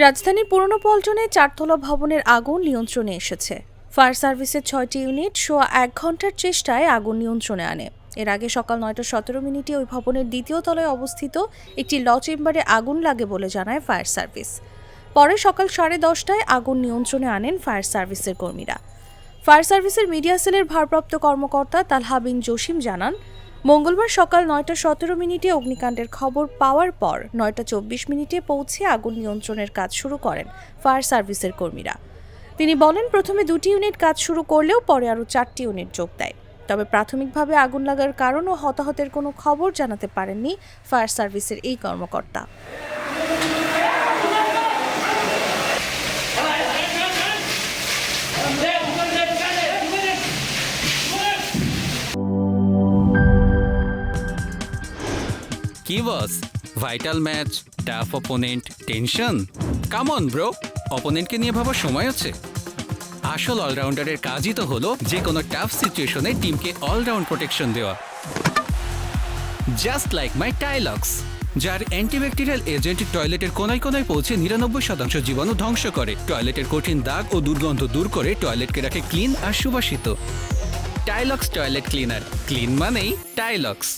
রাজধানীর পুরনো পল্টনে চারতলা ভবনের আগুন নিয়ন্ত্রণে এসেছে। ফায়ার সার্ভিসের ৬টি ইউনিট সোয়া ১ ঘন্টার চেষ্টায় আগুন নিয়ন্ত্রণে আনে। এর আগে সকাল ৯টা ১৭ মিনিটে ওই ভবনের দ্বিতীয় তলায় অবস্থিত একটি ল চেম্বারে আগুন লাগে বলে জানায় ফায়ার সার্ভিস। পরে সকাল ১০:৩০টায় আগুন নিয়ন্ত্রণে আনেন ফায়ার সার্ভিসের কর্মীরা। ফায়ার সার্ভিসের মিডিয়া সেলের ভারপ্রাপ্ত কর্মকর্তা তালহা বিন জসিম জানান, মঙ্গলবার সকাল ৯টা ১৭ মিনিটে অগ্নিকাণ্ডের খবর পাওয়ার পর ৯টা ২৪ মিনিটে পৌঁছে আগুন নিয়ন্ত্রণের কাজ শুরু করেন ফায়ার সার্ভিসের কর্মীরা। তিনি বলেন, প্রথমে ২টি ইউনিট কাজ শুরু করলেও পরে আরও ৪টি ইউনিট যোগ দেয়। তবে প্রাথমিকভাবে আগুন লাগার কারণ ও হতাহতের কোনো খবর জানাতে পারেননি ফায়ার সার্ভিসের এই কর্মকর্তা। কি boss, vital match, tough opponent, tension? Come on bro, অপোনেন্টকে নিয়ে ভাবার সময় আছে। আসল অলরাউন্ডারের কাজই তো হলো যে কোনো টাফ সিচুয়েশনে টিমকে অলরাউন্ড প্রোটেকশন দেওয়া। জাস্ট লাইক মাই টাইলক্স, যার অ্যান্টিব্যাকটেরিয়াল এজেন্ট টয়লেটের কোনায় কোনায় পৌঁছে ৯৯% জীবাণু ধ্বংস করে, টয়লেটের কঠিন দাগ ও দুর্গন্ধ দূর করে টয়লেটকে রাখে ক্লিন আর সুবাসিত। টাইলক্স টয়লেট ক্লিনার, ক্লিন মানেই টাইলক্স।